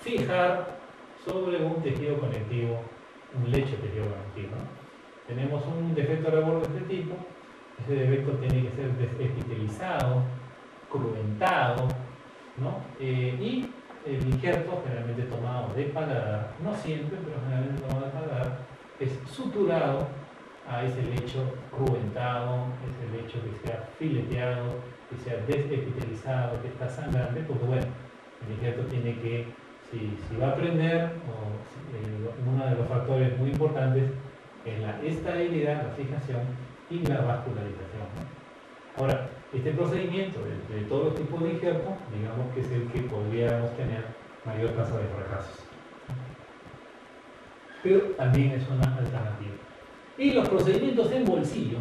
fijar sobre un tejido conectivo, un lecho de tejido conectivo, ¿no? Tenemos un defecto de reborde de este tipo. Ese defecto tiene que ser desepitelizado, cruentado, ¿no? Y el injerto, generalmente tomado de paladar, no siempre, pero generalmente tomado de paladar, es suturado a ese lecho cruentado, ese lecho que sea fileteado, que sea desepitelizado, que está sangrante, porque bueno, el injerto tiene que, si va a prender, uno de los factores muy importantes es la estabilidad, la fijación y la vascularización, ¿no? Ahora, este procedimiento de todos los tipos de injertos, digamos que es el que podríamos tener mayor tasa de fracasos. Pero también es una alternativa. Y los procedimientos en bolsillo,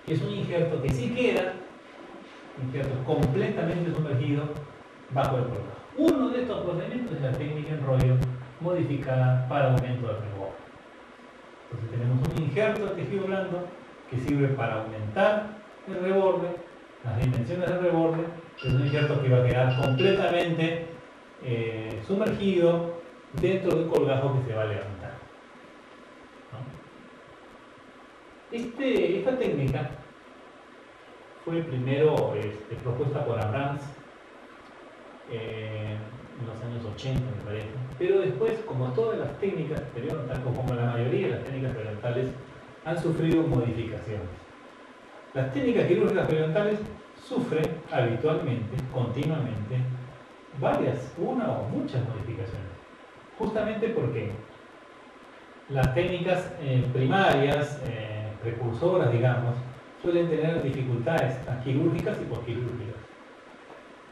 que es un injerto que sí queda, injerto completamente sumergido bajo el colgajo. Uno de estos procedimientos es la técnica en rollo modificada para aumento del reborde. Entonces tenemos un injerto de tejido blando que sirve para aumentar el reborde, las dimensiones del reborde. Es un injerto que va a quedar completamente sumergido dentro del colgajo que se va a levantar, ¿no? Esta técnica fue primero propuesta por Abrams en los años 80, me parece, pero después, como todas las técnicas periodontal, como la mayoría de las técnicas periodontales, han sufrido modificaciones. Las técnicas quirúrgicas periodontales sufren habitualmente, continuamente, una o muchas modificaciones, justamente porque las técnicas primarias, precursoras, digamos, suelen tener dificultades quirúrgicas y posquirúrgicas.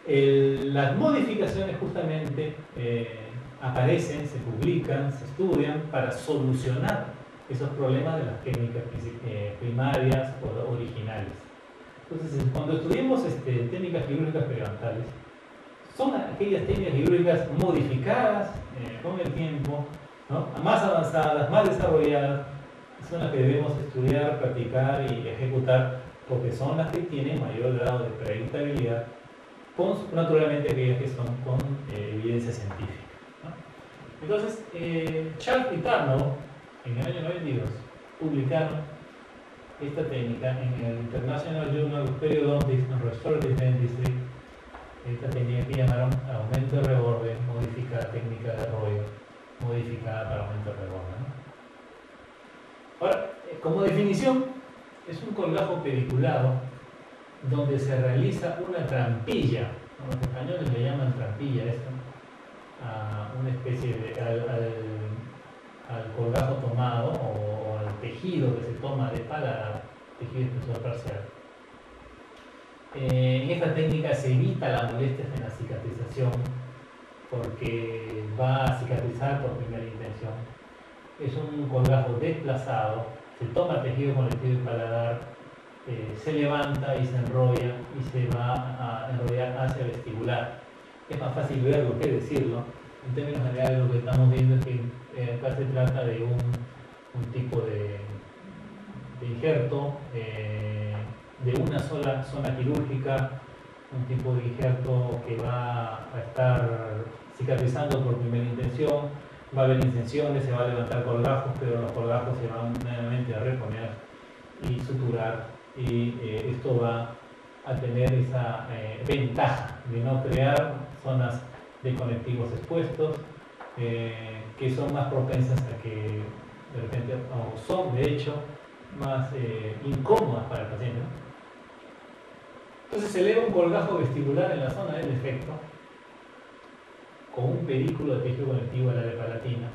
Las modificaciones justamente aparecen, se publican, se estudian para solucionar esos problemas de las técnicas primarias o originales. Entonces, cuando estudiamos técnicas quirúrgicas periodontales, son aquellas técnicas quirúrgicas modificadas con el tiempo, ¿no? Más avanzadas, más desarrolladas, son las que debemos estudiar, practicar y ejecutar, porque son las que tienen mayor grado de predictabilidad, naturalmente aquellas que son con evidencia científica, ¿no? Entonces, Charles y Tarnow, en el año 92, publicaron esta técnica en el International Journal of Periodontics and Restorative Dentistry. Esta técnica que llamaron aumento de reborde, modificada técnica de rollo, modificada para aumento de reborde, ¿no? Ahora, como definición, es un colgajo pediculado donde se realiza una trampilla, los españoles le llaman trampilla esto, a una especie de al colgajo tomado o al tejido que se toma de paladar, tejido espesor parcial. En esta técnica se evita la molestia en la cicatrización porque va a cicatrizar por primera intención. Es un colgajo desplazado, se toma tejido conectivo y paladar, se levanta y se enrolla y se va a enrollar hacia vestibular. Es más fácil verlo que decirlo. En términos generales, lo que estamos viendo es que acá se trata de un tipo de injerto de una sola zona quirúrgica, un tipo de injerto que va a estar cicatrizando por primera intención, va a haber incisiones, se va a levantar colgajos, pero los colgajos se van nuevamente a reponer y suturar, y esto va a tener esa ventaja de no crear zonas de conectivos expuestos que son más propensas a que de repente, o son de hecho más incómodas para el paciente, ¿no? Entonces se eleva un colgajo vestibular en la zona del defecto con un pedículo de tejido conectivo al área palatina.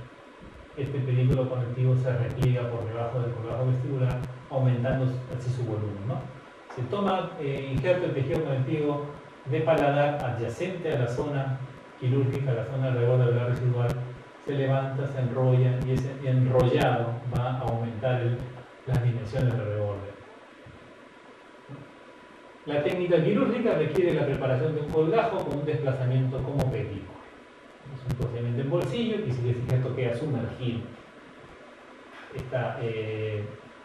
Este pedículo conectivo se repliega por debajo del colgajo vestibular, aumentando así su volumen, ¿no? Se toma injerto de tejido conectivo de paladar adyacente a la zona quirúrgica, la zona del reborde alveolar residual, se levanta, se enrolla y ese enrollado va a aumentar las dimensiones del reborde. La técnica quirúrgica requiere la preparación de un colgajo con un desplazamiento como pedículo. Es un procedimiento en bolsillo y si el injerto queda sumergido.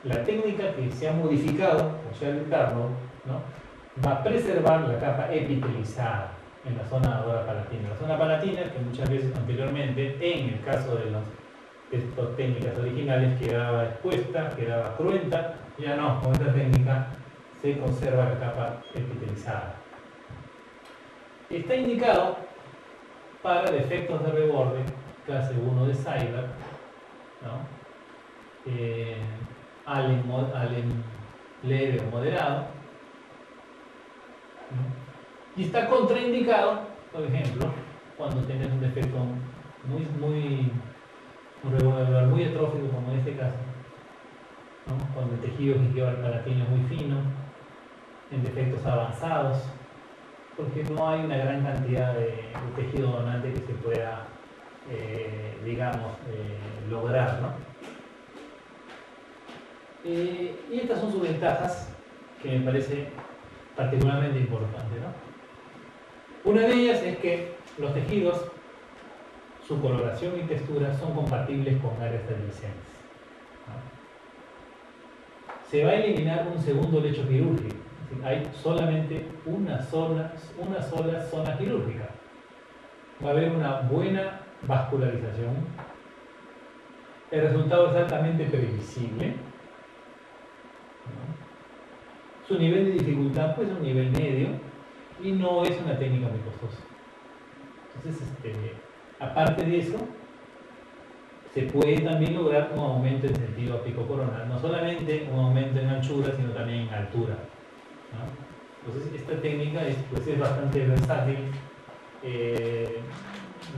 La técnica que se ha modificado, o sea, el Tarnow, ¿no?, va a preservar la capa epitelizada en la zona ahora palatina. La zona palatina, que muchas veces anteriormente, en el caso de estas técnicas originales, quedaba expuesta, quedaba cruenta, ya no, con esta técnica se conserva la capa epitelizada. Está indicado para defectos de reborde, clase 1 de Seibert, ¿no? Allen leve o moderado, ¿no? Y está contraindicado, por ejemplo, cuando tienes un defecto muy regular, muy atrófico, como en este caso, ¿no? Cuando el tejido gingival palatino es muy fino, en defectos avanzados, porque no hay una gran cantidad de tejido donante que se pueda, digamos, lograr, ¿no? Y estas son sus ventajas, que me parece particularmente importante, ¿no? Una de ellas es que los tejidos, su coloración y textura son compatibles con áreas adolescentes, ¿no? Se va a eliminar un segundo lecho quirúrgico. Hay solamente una sola zona quirúrgica. Va a haber una buena vascularización. El resultado es altamente previsible, ¿no? Su nivel de dificultad pues es un nivel medio y no es una técnica muy costosa. Entonces, aparte de eso, se puede también lograr un aumento en sentido apicocoronal, no solamente un aumento en anchura, sino también en altura, ¿no? Entonces, esta técnica es bastante versátil.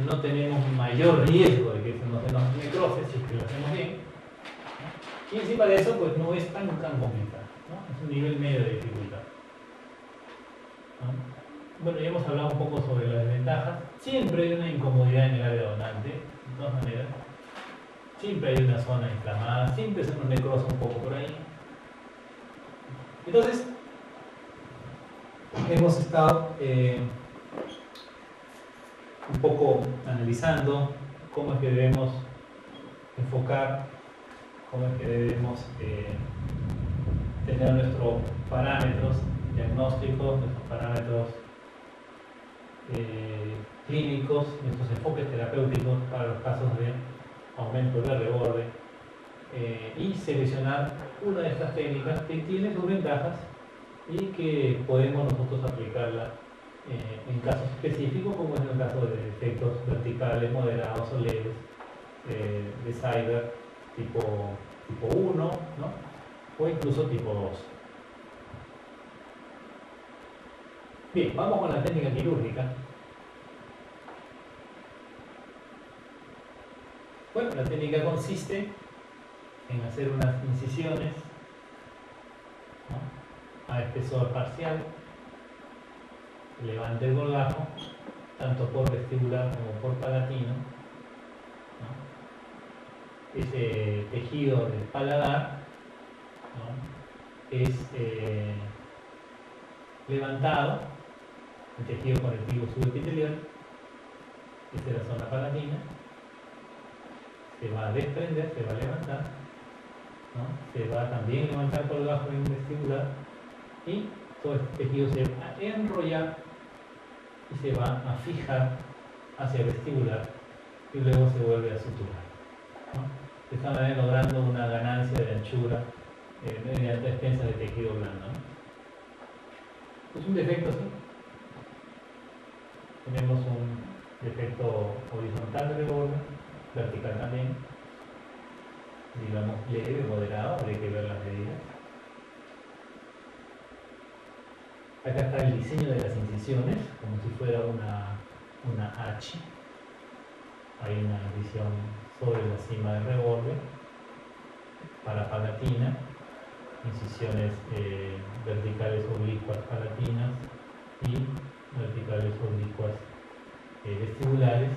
No tenemos mayor riesgo de que se nos necrosis si es que lo hacemos bien, ¿no? Y encima de eso, pues no es tan complicado, ¿no? Es un nivel medio de dificultad, ¿no? Bueno, ya hemos hablado un poco sobre las desventajas. Siempre hay una incomodidad en el área donante, de todas maneras. Siempre hay una zona inflamada, siempre se nos necrosa un poco por ahí. Entonces, hemos estado un poco analizando cómo es que debemos enfocar, cómo es que debemos tener nuestros parámetros diagnósticos, nuestros parámetros clínicos, nuestros enfoques terapéuticos para los casos de aumento de reborde, y seleccionar una de estas técnicas que tiene sus ventajas y que podemos nosotros aplicarla en casos específicos, como es el caso de defectos verticales, moderados o leves, de Seibert tipo 1, ¿no? O incluso tipo 2. Bien, vamos con la técnica quirúrgica. Bueno, la técnica consiste en hacer unas incisiones, ¿no?, a espesor parcial, levante el colgajo, tanto por vestibular como por palatino, ¿no? Ese tejido del paladar, ¿no?, es levantado, el tejido conectivo subepitelial, esta es la zona palatina, se va a desprender, se va a levantar, ¿no? Se va a también levantar colgajo en vestibular y todo este tejido se va a enrollar y se va a fijar hacia vestibular y luego se vuelve a suturar, ¿no? De esta manera logrando una ganancia de anchura mediante expensas de tejido blando, ¿no? Es un defecto, ¿sí? Tenemos un defecto horizontal de reborde, vertical también, digamos leve, moderado, hay que ver las medidas. Acá está el diseño de las incisiones, como si fuera una H. Hay una incisión sobre la cima del reborde para palatina, incisiones verticales oblicuas palatinas y verticales oblicuas vestibulares,